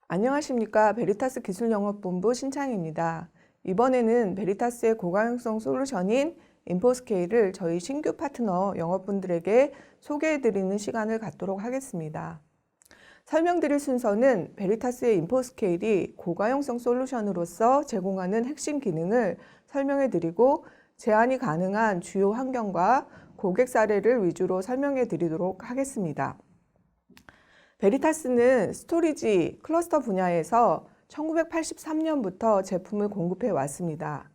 안녕하십니까. 베리타스 기술영업본부 신창입니다. 이번에는 베리타스의 고가용성 솔루션인 인포스케일을 저희 신규 파트너 영업분들에게 소개해드리는 시간을 갖도록 하겠습니다. 설명드릴 순서는 베리타스의 인포스케일이 고가용성 솔루션으로서 제공하는 핵심 기능을 설명해드리고 제한이 가능한 주요 환경과 고객 사례를 위주로 설명해드리도록 하겠습니다. 베리타스는 스토리지 클러스터 분야에서 1983년부터 제품을 공급해 왔습니다.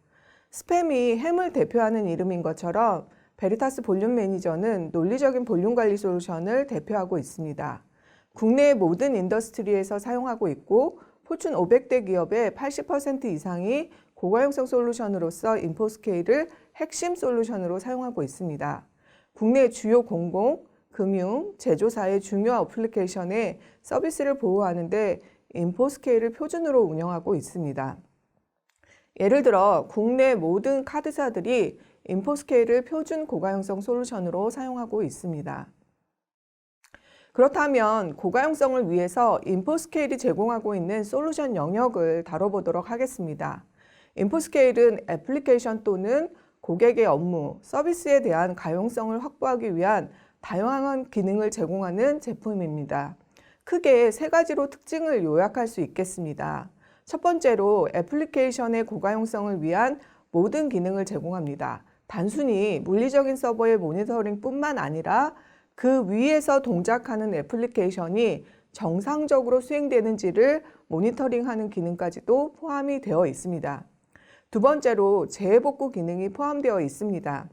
스팸이 햄을 대표하는 이름인 것처럼 베리타스 볼륨 매니저는 논리적인 볼륨 관리 솔루션을 대표하고 있습니다. 국내의 모든 인더스트리에서 사용하고 있고 포춘 500대 기업의 80% 이상이 고가용성 솔루션으로서 인포스케일을 핵심 솔루션으로 사용하고 있습니다. 국내 주요 공공, 금융, 제조사의 중요 어플리케이션에 서비스를 보호하는 데 인포스케일을 표준으로 운영하고 있습니다. 예를 들어 국내 모든 카드사들이 인포스케일을 표준 고가용성 솔루션으로 사용하고 있습니다. 그렇다면 고가용성을 위해서 인포스케일이 제공하고 있는 솔루션 영역을 다뤄보도록 하겠습니다. 인포스케일은 애플리케이션 또는 고객의 업무, 서비스에 대한 가용성을 확보하기 위한 다양한 기능을 제공하는 제품입니다. 크게 세 가지로 특징을 요약할 수 있겠습니다. 첫 번째로 애플리케이션의 고가용성을 위한 모든 기능을 제공합니다. 단순히 물리적인 서버의 모니터링뿐만 아니라 그 위에서 동작하는 애플리케이션이 정상적으로 수행되는지를 모니터링하는 기능까지도 포함이 되어 있습니다. 두 번째로 재해복구 기능이 포함되어 있습니다.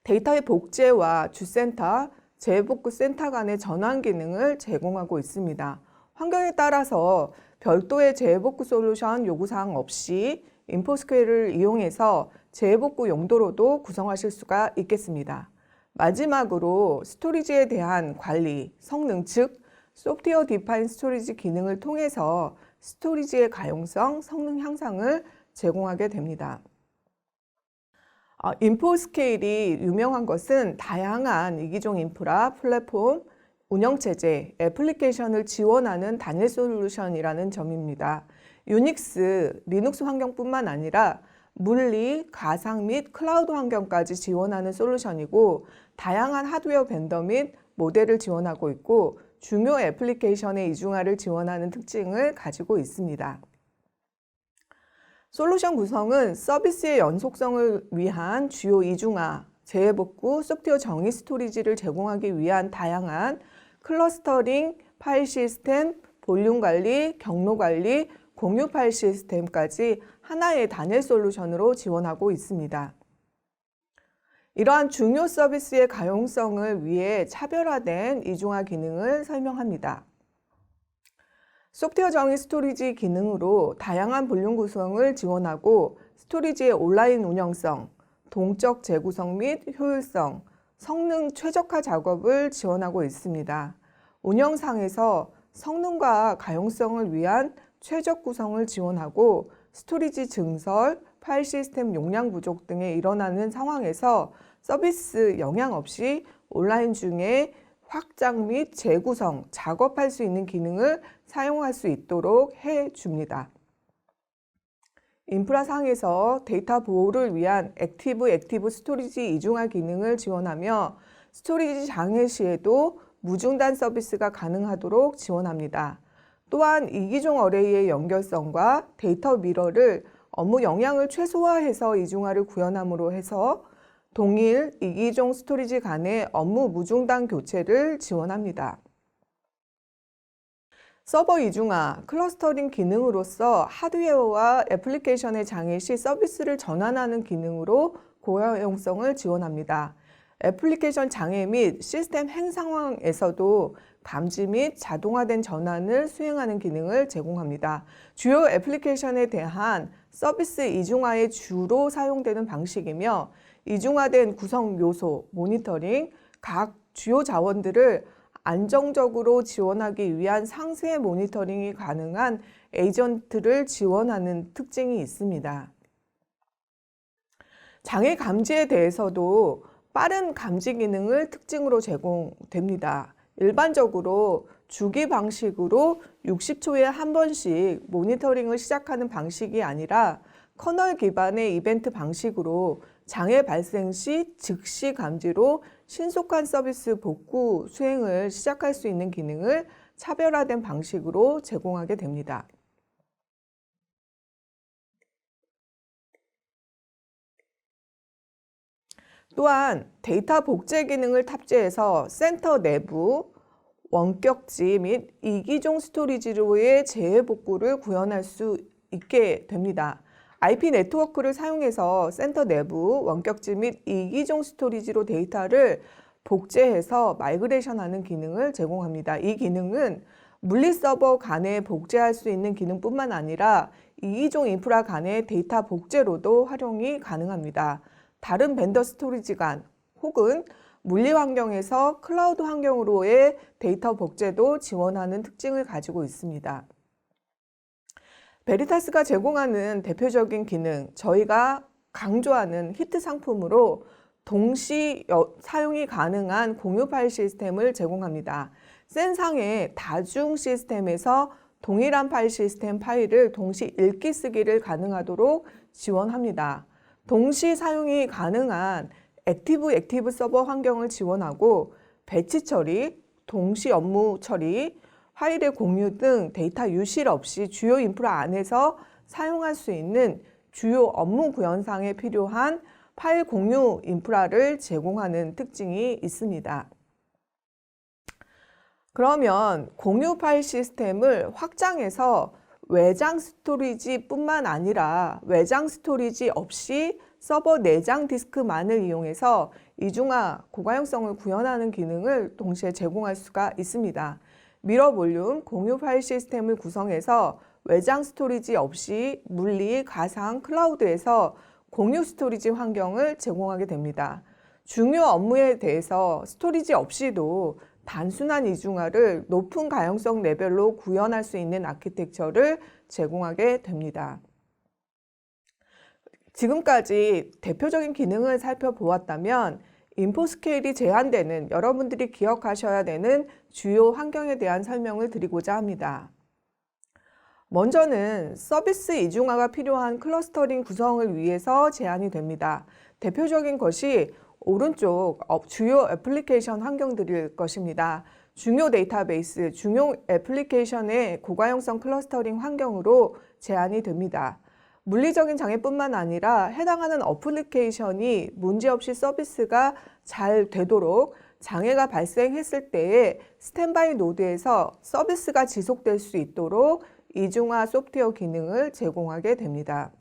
데이터의 복제와 주센터, 재해복구 센터 간의 전환 기능을 제공하고 있습니다. 환경에 따라서 별도의 재해복구 솔루션 요구사항 없이 인포스케일을 이용해서 재해복구 용도로도 구성하실 수가 있겠습니다. 마지막으로 스토리지에 대한 관리, 성능 즉 소프트웨어 디파인 스토리지 기능을 통해서 스토리지의 가용성, 성능 향상을 제공하게 됩니다. 인포스케일이 유명한 것은 다양한 이기종 인프라, 플랫폼, 운영체제, 애플리케이션을 지원하는 단일 솔루션이라는 점입니다. 유닉스, 리눅스 환경뿐만 아니라 물리, 가상 및 클라우드 환경까지 지원하는 솔루션이고 다양한 하드웨어 벤더 및 모델을 지원하고 있고 중요 애플리케이션의 이중화를 지원하는 특징을 가지고 있습니다. 솔루션 구성은 서비스의 연속성을 위한 주요 이중화, 재해복구, 소프트웨어 정의 스토리지를 제공하기 위한 다양한 클러스터링, 파일 시스템, 볼륨 관리, 경로 관리, 공유 파일 시스템까지 하나의 단일 솔루션으로 지원하고 있습니다. 이러한 중요 서비스의 가용성을 위해 차별화된 이중화 기능을 설명합니다. 소프트웨어 정의 스토리지 기능으로 다양한 볼륨 구성을 지원하고 스토리지의 온라인 운영성, 동적 재구성 및 효율성, 성능 최적화 작업을 지원하고 있습니다. 운영상에서 성능과 가용성을 위한 최적 구성을 지원하고 스토리지 증설, 파일 시스템 용량 부족 등에 일어나는 상황에서 서비스 영향 없이 온라인 중에 확장 및 재구성, 작업할 수 있는 기능을 사용할 수 있도록 해줍니다. 인프라상에서 데이터 보호를 위한 액티브 스토리지 이중화 기능을 지원하며 스토리지 장애 시에도 무중단 서비스가 가능하도록 지원합니다. 또한 이기종 어레이의 연결성과 데이터 미러를 업무 영향을 최소화해서 이중화를 구현함으로 해서 동일 이기종 스토리지 간의 업무 무중단 교체를 지원합니다. 서버 이중화, 클러스터링 기능으로서 하드웨어와 애플리케이션의 장애 시 서비스를 전환하는 기능으로 고가용성을 지원합니다. 애플리케이션 장애 및 시스템 행 상황에서도 감지 및 자동화된 전환을 수행하는 기능을 제공합니다. 주요 애플리케이션에 대한 서비스 이중화에 주로 사용되는 방식이며 이중화된 구성 요소, 모니터링, 각 주요 자원들을 안정적으로 지원하기 위한 상세 모니터링이 가능한 에이전트를 지원하는 특징이 있습니다. 장애 감지에 대해서도 빠른 감지 기능을 특징으로 제공됩니다. 일반적으로 주기 방식으로 60초에 한 번씩 모니터링을 시작하는 방식이 아니라 커널 기반의 이벤트 방식으로 장애 발생 시 즉시 감지로 신속한 서비스 복구 수행을 시작할 수 있는 기능을 차별화된 방식으로 제공하게 됩니다. 또한 데이터 복제 기능을 탑재해서 센터 내부 원격지 및 이기종 스토리지로의 재해복구를 구현할 수 있게 됩니다. IP 네트워크를 사용해서 센터 내부 원격지 및 이기종 스토리지로 데이터를 복제해서 마이그레이션하는 기능을 제공합니다. 이 기능은 물리 서버 간에 복제할 수 있는 기능뿐만 아니라 이기종 인프라 간의 데이터 복제로도 활용이 가능합니다. 다른 벤더 스토리지 간 혹은 물리 환경에서 클라우드 환경으로의 데이터 복제도 지원하는 특징을 가지고 있습니다. 베리타스가 제공하는 대표적인 기능, 저희가 강조하는 히트 상품으로 동시 사용이 가능한 공유 파일 시스템을 제공합니다. 센상의 다중 시스템에서 동일한 파일 시스템 파일을 동시 읽기 쓰기를 가능하도록 지원합니다. 동시 사용이 가능한 액티브 서버 환경을 지원하고 배치 처리, 동시 업무 처리, 파일의 공유 등 데이터 유실 없이 주요 인프라 안에서 사용할 수 있는 주요 업무 구현상에 필요한 파일 공유 인프라를 제공하는 특징이 있습니다. 그러면 공유 파일 시스템을 확장해서 외장 스토리지뿐만 아니라 외장 스토리지 없이 서버 내장 디스크만을 이용해서 이중화 고가용성을 구현하는 기능을 동시에 제공할 수가 있습니다. 미러 볼륨 공유 파일 시스템을 구성해서 외장 스토리지 없이 물리, 가상, 클라우드에서 공유 스토리지 환경을 제공하게 됩니다. 중요 업무에 대해서 스토리지 없이도 단순한 이중화를 높은 가용성 레벨로 구현할 수 있는 아키텍처를 제공하게 됩니다. 지금까지 대표적인 기능을 살펴보았다면 인포스케일이 제한되는 여러분들이 기억하셔야 되는 주요 환경에 대한 설명을 드리고자 합니다. 먼저는 서비스 이중화가 필요한 클러스터링 구성을 위해서 제한이 됩니다. 대표적인 것이 오른쪽 주요 애플리케이션 환경들일 것입니다. 중요 데이터베이스, 중요 애플리케이션의 고가용성 클러스터링 환경으로 제한이 됩니다. 물리적인 장애뿐만 아니라 해당하는 어플리케이션이 문제없이 서비스가 잘 되도록 장애가 발생했을 때에 스탠바이 노드에서 서비스가 지속될 수 있도록 이중화 소프트웨어 기능을 제공하게 됩니다.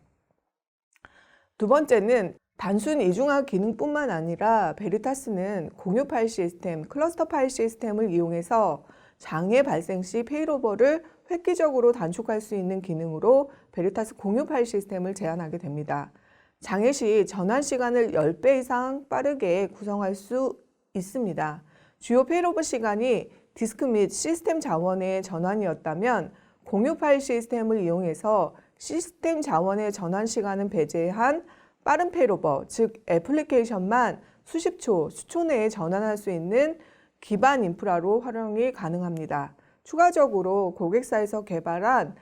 두 번째는 단순 이중화 기능뿐만 아니라 베리타스는 공유 파일 시스템, 클러스터 파일 시스템을 이용해서 장애 발생 시 페일오버를 획기적으로 단축할 수 있는 기능으로 베리타스 공유 파일 시스템을 제안하게 됩니다. 장애 시 전환 시간을 10배 이상 빠르게 구성할 수 있습니다. 주요 페일오버 시간이 디스크 및 시스템 자원의 전환이었다면 공유 파일 시스템을 이용해서 시스템 자원의 전환 시간은 배제한 빠른 페일오버, 즉 애플리케이션만 수십 초, 수초 내에 전환할 수 있는 기반 인프라로 활용이 가능합니다. 추가적으로 고객사에서 개발한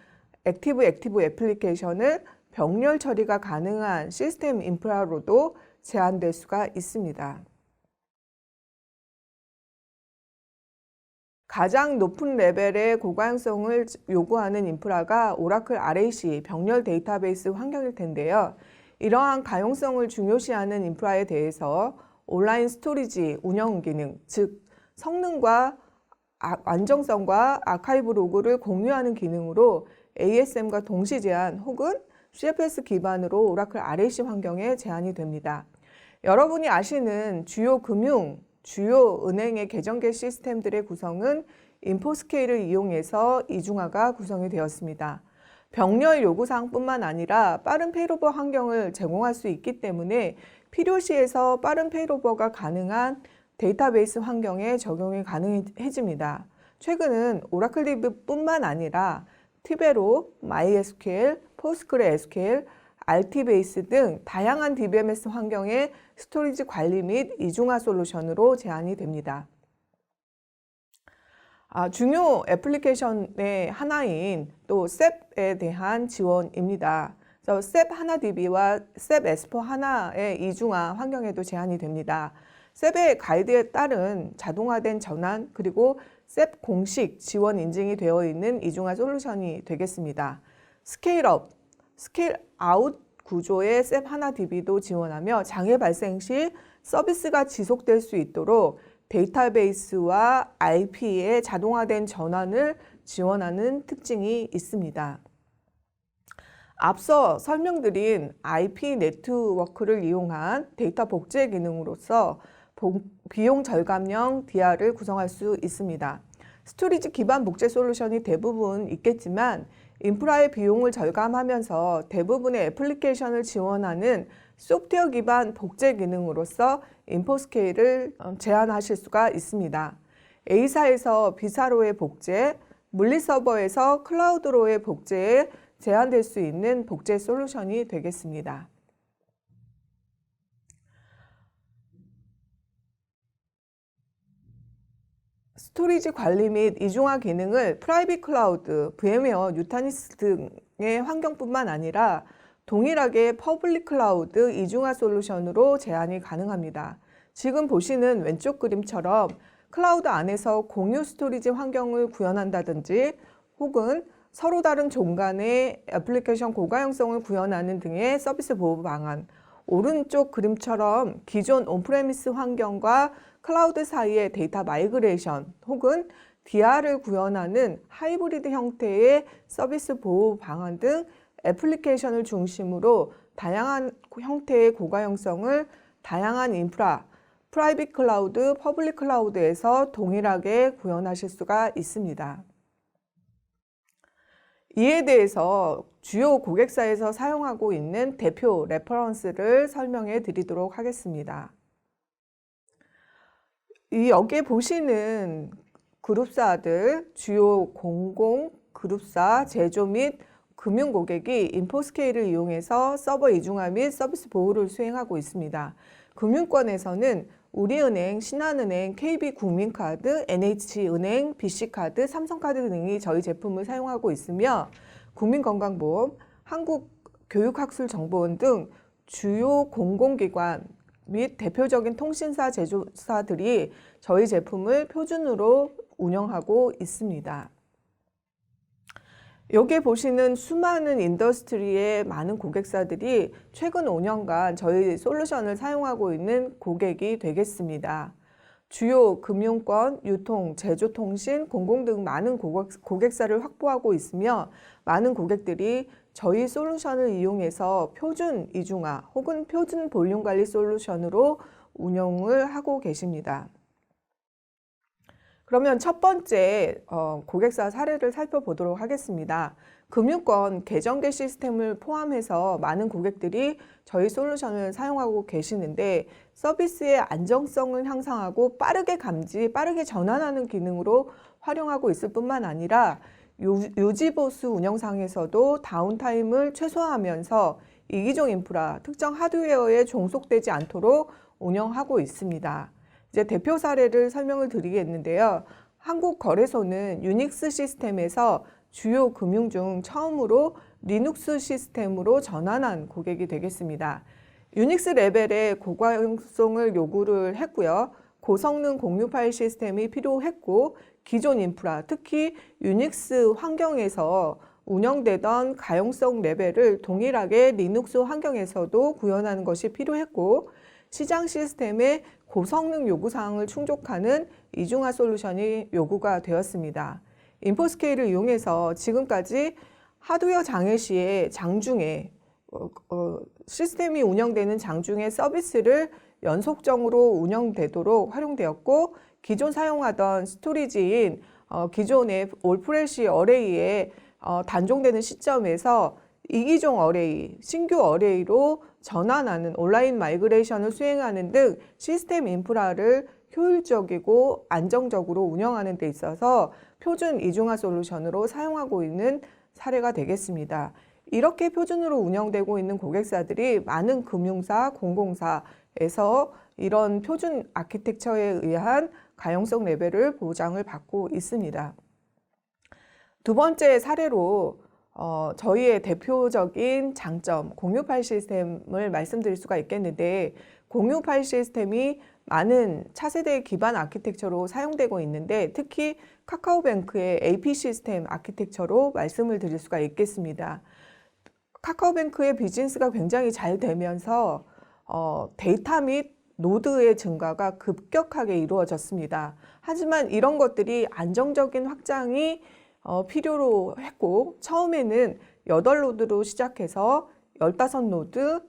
액티브 애플리케이션을 병렬 처리가 가능한 시스템 인프라로도 제한될 수가 있습니다. 가장 높은 레벨의 고가용성을 요구하는 인프라가 오라클 RAC 병렬 데이터베이스 환경일 텐데요. 이러한 가용성을 중요시하는 인프라에 대해서 온라인 스토리지 운영 기능, 즉 성능과 안정성과 아카이브 로그를 공유하는 기능으로 ASM과 동시 제한 혹은 CFS 기반으로 오라클 RAC 환경에 제한이 됩니다. 여러분이 아시는 주요 금융, 주요 은행의 계정계 시스템들의 구성은 인포스케일을 이용해서 이중화가 구성이 되었습니다. 병렬 요구사항뿐만 아니라 빠른 페일오버 환경을 제공할 수 있기 때문에 필요시에서 빠른 페일오버가 가능한 데이터베이스 환경에 적용이 가능해집니다. 최근은 오라클 DB뿐만 아니라 티베로, MySQL, PostgreSQL, RT베이스 등 다양한 DBMS 환경의 스토리지 관리 및 이중화 솔루션으로 제한이 됩니다. 중요 애플리케이션의 하나인 또 SAP에 대한 지원입니다. 그래서 SAP HANA-DB와 SAP S/4HANA의 이중화 환경에도 제한이 됩니다. SAP의 가이드에 따른 자동화된 전환 그리고 SAP 공식 지원 인증이 되어 있는 이중화 솔루션이 되겠습니다. 스케일업, 스케일아웃 구조의 SAP HANA-DB도 지원하며 장애 발생 시 서비스가 지속될 수 있도록 데이터베이스와 IP의 자동화된 전환을 지원하는 특징이 있습니다. 앞서 설명드린 IP 네트워크를 이용한 데이터 복제 기능으로서 비용 절감형 DR을 구성할 수 있습니다. 스토리지 기반 복제 솔루션이 대부분 있겠지만 인프라의 비용을 절감하면서 대부분의 애플리케이션을 지원하는 소프트웨어 기반 복제 기능으로서 인포스케일을 제한하실 수가 있습니다. A사에서 B사로의 복제, 물리서버에서 클라우드로의 복제에 제한될 수 있는 복제 솔루션이 되겠습니다. 스토리지 관리 및 이중화 기능을 프라이빗 클라우드, VM웨어, 뉴타니스 등의 환경뿐만 아니라 동일하게 퍼블릭 클라우드 이중화 솔루션으로 제한이 가능합니다. 지금 보시는 왼쪽 그림처럼 클라우드 안에서 공유 스토리지 환경을 구현한다든지 혹은 서로 다른 종간의 애플리케이션 고가용성을 구현하는 등의 서비스 보호 방안, 오른쪽 그림처럼 기존 온프레미스 환경과 클라우드 사이의 데이터 마이그레이션 혹은 DR을 구현하는 하이브리드 형태의 서비스 보호 방안 등 애플리케이션을 중심으로 다양한 형태의 고가용성을 다양한 인프라, 프라이빗 클라우드, 퍼블릭 클라우드에서 동일하게 구현하실 수가 있습니다. 이에 대해서 주요 고객사에서 사용하고 있는 대표 레퍼런스를 설명해 드리도록 하겠습니다. 여기에 보시는 그룹사들, 주요 공공, 그룹사, 제조 및 금융 고객이 인포스케일을 이용해서 서버 이중화 및 서비스 보호를 수행하고 있습니다. 금융권에서는 우리은행, 신한은행, KB국민카드, NH은행, BC카드, 삼성카드 등이 저희 제품을 사용하고 있으며 국민건강보험, 한국교육학술정보원 등 주요 공공기관 및 대표적인 통신사 제조사들이 저희 제품을 표준으로 운영하고 있습니다. 여기에 보시는 수많은 인더스트리의 많은 고객사들이 최근 5년간 저희 솔루션을 사용하고 있는 고객이 되겠습니다. 주요 금융권, 유통, 제조통신, 공공 등 많은 고객사를 확보하고 있으며 많은 고객들이 저희 솔루션을 이용해서 표준 이중화 혹은 표준 볼륨 관리 솔루션으로 운영을 하고 계십니다. 그러면 첫 번째 고객사 사례를 살펴보도록 하겠습니다. 금융권 계정개 시스템을 포함해서 많은 고객들이 저희 솔루션을 사용하고 계시는데 서비스의 안정성을 향상하고 빠르게 감지, 빠르게 전환하는 기능으로 활용하고 있을 뿐만 아니라 유지보수 운영상에서도 다운타임을 최소화하면서 이기종 인프라, 특정 하드웨어에 종속되지 않도록 운영하고 있습니다. 이제 대표 사례를 설명을 드리겠는데요. 한국거래소는 유닉스 시스템에서 주요 금융 중 처음으로 리눅스 시스템으로 전환한 고객이 되겠습니다. 유닉스 레벨의 고가용성을 요구를 했고요. 고성능 공유 파일 시스템이 필요했고 기존 인프라, 특히 유닉스 환경에서 운영되던 가용성 레벨을 동일하게 리눅스 환경에서도 구현하는 것이 필요했고 시장 시스템의 고성능 요구사항을 충족하는 이중화 솔루션이 요구가 되었습니다. 인포스케일을 이용해서 지금까지 하드웨어 장애 시에 장중에 시스템이 운영되는 장중에 서비스를 연속적으로 운영되도록 활용되었고 기존 사용하던 스토리지인 기존의 올프레시 어레이에 단종되는 시점에서 이기종 어레이, 신규 어레이로 전환하는 온라인 마이그레이션을 수행하는 등 시스템 인프라를 효율적이고 안정적으로 운영하는 데 있어서 표준 이중화 솔루션으로 사용하고 있는 사례가 되겠습니다. 이렇게 표준으로 운영되고 있는 고객사들이 많은 금융사, 공공사에서 이런 표준 아키텍처에 의한 가용성 레벨을 보장을 받고 있습니다. 두 번째 사례로 저희의 대표적인 장점, 공유 파일 시스템을 말씀드릴 수가 있겠는데, 공유 파일 시스템이 많은 차세대 기반 아키텍처로 사용되고 있는데, 특히 카카오뱅크의 AP 시스템 아키텍처로 말씀을 드릴 수가 있겠습니다. 카카오뱅크의 비즈니스가 굉장히 잘 되면서 데이터 및 노드의 증가가 급격하게 이루어졌습니다. 하지만 이런 것들이 안정적인 확장이 필요로 했고, 처음에는 8노드로 시작해서 15노드,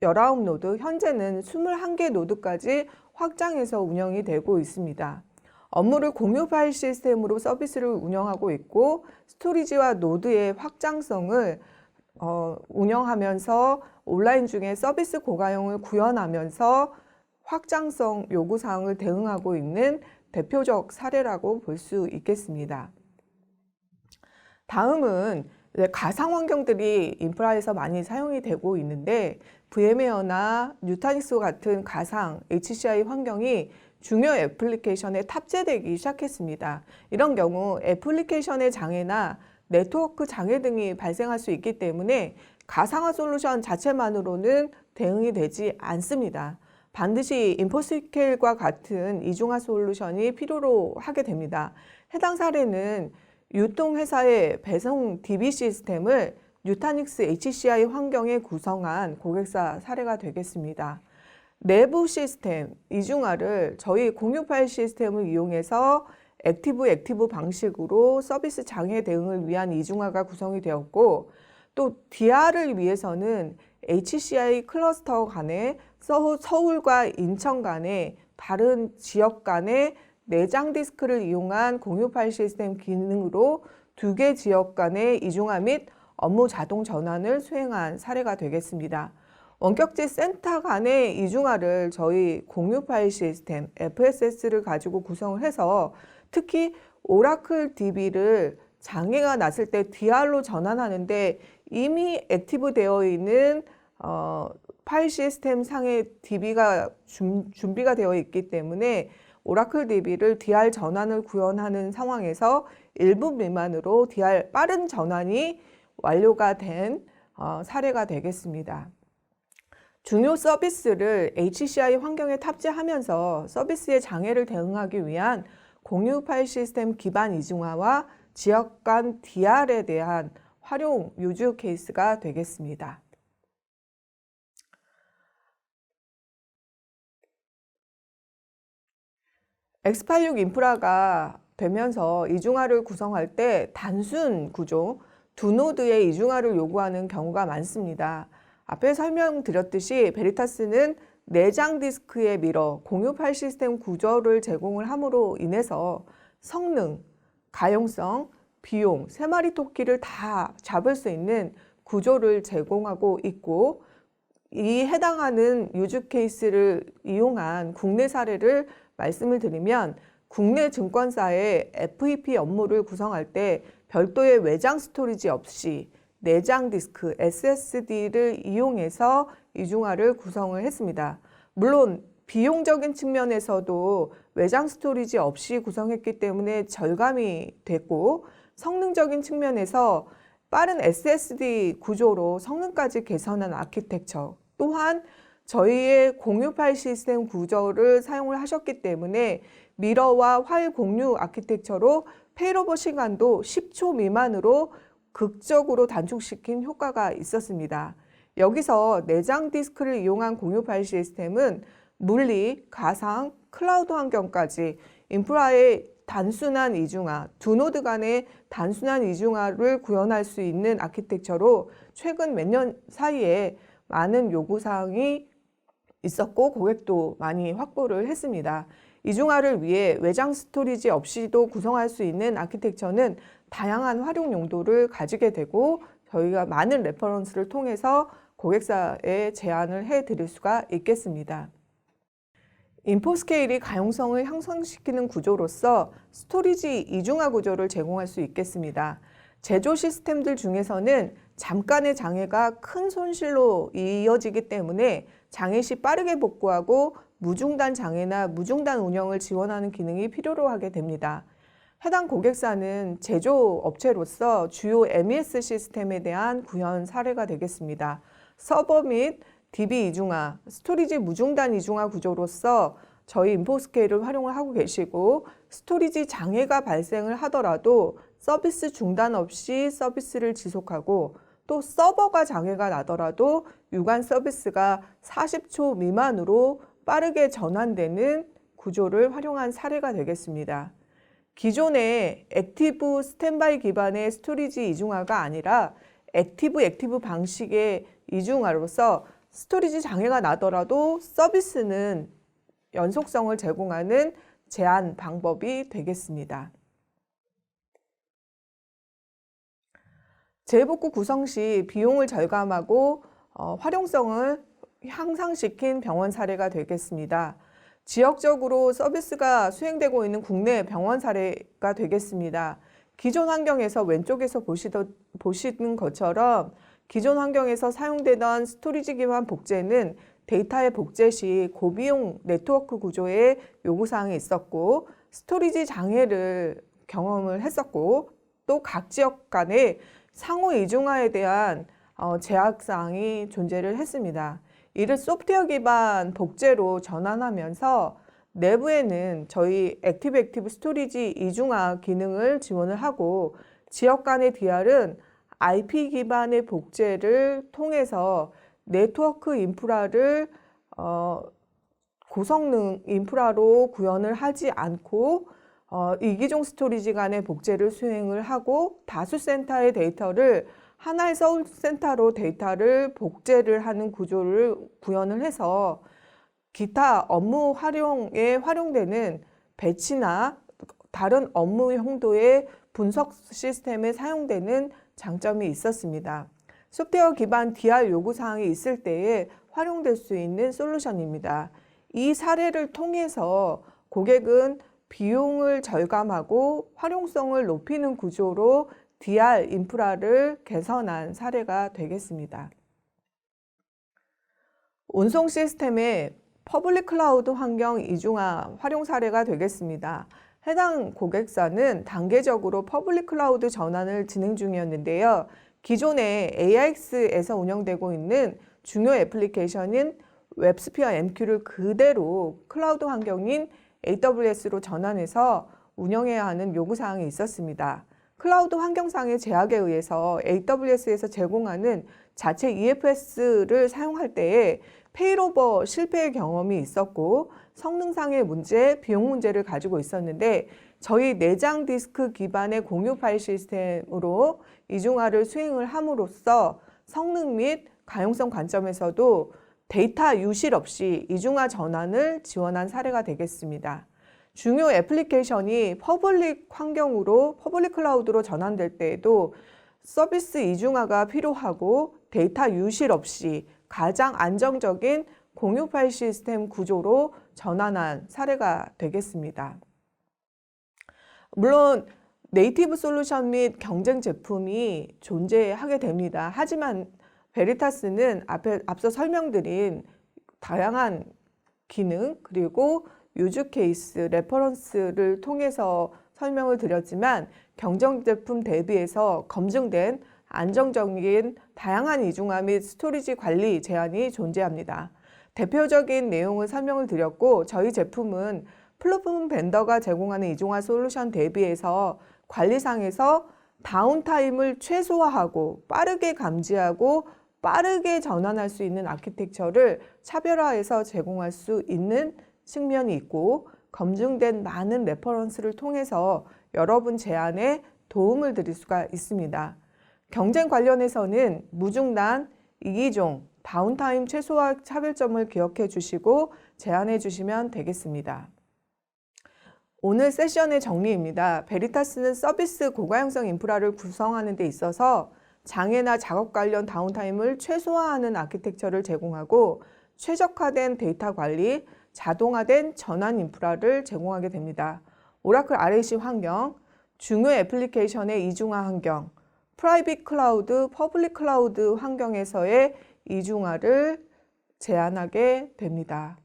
19노드, 현재는 21개 노드까지 확장해서 운영이 되고 있습니다. 업무를 공유 파일 시스템으로 서비스를 운영하고 있고, 스토리지와 노드의 확장성을 운영하면서 온라인 중에 서비스 고가용을 구현하면서 확장성 요구사항을 대응하고 있는 대표적 사례라고 볼 수 있겠습니다. 다음은 가상 환경들이 인프라에서 많이 사용이 되고 있는데, VMware나 뉴타닉스 같은 가상 HCI 환경이 중요 애플리케이션에 탑재되기 시작했습니다. 이런 경우 애플리케이션의 장애나 네트워크 장애 등이 발생할 수 있기 때문에 가상화 솔루션 자체만으로는 대응이 되지 않습니다. 반드시 인포스케일과 같은 이중화 솔루션이 필요로 하게 됩니다. 해당 사례는 유통회사의 배송 DB 시스템을 뉴타닉스 HCI 환경에 구성한 고객사 사례가 되겠습니다. 내부 시스템 이중화를 저희 공유 파일 시스템을 이용해서 액티브 방식으로 서비스 장애 대응을 위한 이중화가 구성이 되었고, 또 DR을 위해서는 HCI 클러스터 간에 서울과 인천 간에 다른 지역 간의 내장 디스크를 이용한 공유 파일 시스템 기능으로 2개 지역 간의 이중화 및 업무 자동 전환을 수행한 사례가 되겠습니다. 원격지 센터 간의 이중화를 저희 공유 파일 시스템 FSS를 가지고 구성을 해서, 특히 오라클 DB를 장애가 났을 때 DR로 전환하는데 이미 액티브 되어 있는 파일 시스템 상의 DB가 준비가 되어 있기 때문에 오라클 DB를 DR 전환을 구현하는 상황에서 1분 미만으로 DR 빠른 전환이 완료가 된 사례가 되겠습니다. 중요 서비스를 HCI 환경에 탑재하면서 서비스의 장애를 대응하기 위한 공유 파일 시스템 기반 이중화와 지역 간 DR에 대한 활용 유즈 케이스가 되겠습니다. X86 인프라가 되면서 이중화를 구성할 때 단순 구조, 2노드의 이중화를 요구하는 경우가 많습니다. 앞에 설명드렸듯이 베리타스는 내장 디스크에 밀어 공유 파일 시스템 구조를 제공을 함으로 인해서 성능, 가용성, 비용, 3마리 토끼를 다 잡을 수 있는 구조를 제공하고 있고, 이 해당하는 유즈 케이스를 이용한 국내 사례를 말씀을 드리면, 국내 증권사의 FEP 업무를 구성할 때 별도의 외장 스토리지 없이 내장 디스크 SSD를 이용해서 이중화를 구성을 했습니다. 물론 비용적인 측면에서도 외장 스토리지 없이 구성했기 때문에 절감이 됐고, 성능적인 측면에서 빠른 SSD 구조로 성능까지 개선한 아키텍처, 또한 저희의 공유 파일 시스템 구조를 사용을 하셨기 때문에 미러와 화일 공유 아키텍처로 페일오버 시간도 10초 미만으로 극적으로 단축시킨 효과가 있었습니다. 여기서 내장 디스크를 이용한 공유 파일 시스템은 물리, 가상, 클라우드 환경까지 인프라의 단순한 이중화, 2노드 간의 단순한 이중화를 구현할 수 있는 아키텍처로 최근 몇 년 사이에 많은 요구사항이 있었고 고객도 많이 확보를 했습니다. 이중화를 위해 외장 스토리지 없이도 구성할 수 있는 아키텍처는 다양한 활용 용도를 가지게 되고, 저희가 많은 레퍼런스를 통해서 고객사에 제안을 해드릴 수가 있겠습니다. 인포스케일이 가용성을 향상시키는 구조로서 스토리지 이중화 구조를 제공할 수 있겠습니다. 제조 시스템들 중에서는 잠깐의 장애가 큰 손실로 이어지기 때문에 장애 시 빠르게 복구하고 무중단 장애나 무중단 운영을 지원하는 기능이 필요로 하게 됩니다. 해당 고객사는 제조업체로서 주요 MES 시스템에 대한 구현 사례가 되겠습니다. 서버 및 DB 이중화, 스토리지 무중단 이중화 구조로서 저희 인포스케일을 활용을 하고 계시고, 스토리지 장애가 발생을 하더라도 서비스 중단 없이 서비스를 지속하고, 또 서버가 장애가 나더라도 유관 서비스가 40초 미만으로 빠르게 전환되는 구조를 활용한 사례가 되겠습니다. 기존의 액티브 스탠바이 기반의 스토리지 이중화가 아니라 액티브 방식의 이중화로서 스토리지 장애가 나더라도 서비스는 연속성을 제공하는 제한 방법이 되겠습니다. 재복구 구성 시 비용을 절감하고 활용성을 향상시킨 병원 사례가 되겠습니다. 지역적으로 서비스가 수행되고 있는 국내 병원 사례가 되겠습니다. 기존 환경에서 왼쪽에서 보시는 것처럼 기존 환경에서 사용되던 스토리지 기반 복제는 데이터의 복제 시 고비용 네트워크 구조의 요구사항이 있었고, 스토리지 장애를 경험을 했었고, 또 각 지역 간의 상호 이중화에 대한 제약사항이 존재를 했습니다. 이를 소프트웨어 기반 복제로 전환하면서 내부에는 저희 액티브 스토리지 이중화 기능을 지원을 하고, 지역 간의 DR은 IP 기반의 복제를 통해서 네트워크 인프라를 고성능 인프라로 구현을 하지 않고 이기종 스토리지 간의 복제를 수행을 하고, 다수센터의 데이터를 하나의 서울센터로 데이터를 복제를 하는 구조를 구현을 해서 기타 업무 활용에 활용되는 배치나 다른 업무 용도의 분석 시스템에 사용되는 장점이 있었습니다. 소프트웨어 기반 DR 요구사항이 있을 때에 활용될 수 있는 솔루션입니다. 이 사례를 통해서 고객은 비용을 절감하고 활용성을 높이는 구조로 DR 인프라를 개선한 사례가 되겠습니다. 운송 시스템의 퍼블릭 클라우드 환경 이중화 활용 사례가 되겠습니다. 해당 고객사는 단계적으로 퍼블릭 클라우드 전환을 진행 중이었는데요. 기존의 AIX에서 운영되고 있는 중요 애플리케이션인 웹스피어 MQ를 그대로 클라우드 환경인 AWS로 전환해서 운영해야 하는 요구사항이 있었습니다. 클라우드 환경상의 제약에 의해서 AWS에서 제공하는 자체 EFS를 사용할 때에 페일오버 실패의 경험이 있었고, 성능상의 문제, 비용 문제를 가지고 있었는데, 저희 내장 디스크 기반의 공유 파일 시스템으로 이중화를 수행을 함으로써 성능 및 가용성 관점에서도 데이터 유실 없이 이중화 전환을 지원한 사례가 되겠습니다. 중요 애플리케이션이 퍼블릭 환경으로 퍼블릭 클라우드로 전환될 때에도 서비스 이중화가 필요하고 데이터 유실 없이 가장 안정적인 공유 파일 시스템 구조로 전환한 사례가 되겠습니다. 물론 네이티브 솔루션 및 경쟁 제품이 존재하게 됩니다. 하지만 베리타스는 앞서 설명드린 다양한 기능 그리고 유즈 케이스, 레퍼런스를 통해서 설명을 드렸지만 경쟁 제품 대비해서 검증된 안정적인 다양한 이중화 및 스토리지 관리 제한이 존재합니다. 대표적인 내용을 설명을 드렸고, 저희 제품은 플랫폼 벤더가 제공하는 이중화 솔루션 대비해서 관리상에서 다운타임을 최소화하고 빠르게 감지하고 빠르게 전환할 수 있는 아키텍처를 차별화해서 제공할 수 있는 측면이 있고, 검증된 많은 레퍼런스를 통해서 여러분 제안에 도움을 드릴 수가 있습니다. 경쟁 관련해서는 무중단, 이기종, 다운타임 최소화 차별점을 기억해 주시고 제안해 주시면 되겠습니다. 오늘 세션의 정리입니다. 베리타스는 서비스 고가형성 인프라를 구성하는 데 있어서 장애나 작업 관련 다운타임을 최소화하는 아키텍처를 제공하고, 최적화된 데이터 관리, 자동화된 전환 인프라를 제공하게 됩니다. 오라클 RAC 환경, 중요 애플리케이션의 이중화 환경, 프라이빗 클라우드, 퍼블릭 클라우드 환경에서의 이중화를 제안하게 됩니다.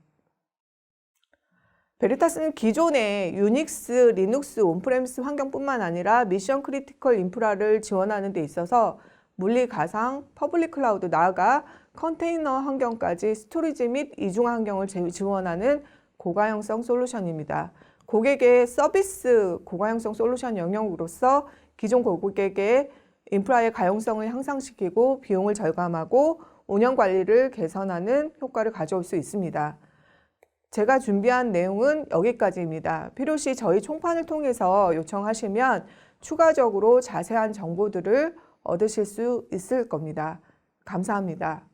베리타스는 기존의 유닉스, 리눅스, 온프레미스 환경뿐만 아니라 미션 크리티컬 인프라를 지원하는 데 있어서 물리 가상, 퍼블릭 클라우드, 나아가 컨테이너 환경까지 스토리지 및 이중화 환경을 지원하는 고가형성 솔루션입니다. 고객의 서비스 고가형성 솔루션 영역으로서 기존 고객의 인프라의 가용성을 향상시키고 비용을 절감하고 운영 관리를 개선하는 효과를 가져올 수 있습니다. 제가 준비한 내용은 여기까지입니다. 필요시 저희 총판을 통해서 요청하시면 추가적으로 자세한 정보들을 얻으실 수 있을 겁니다. 감사합니다.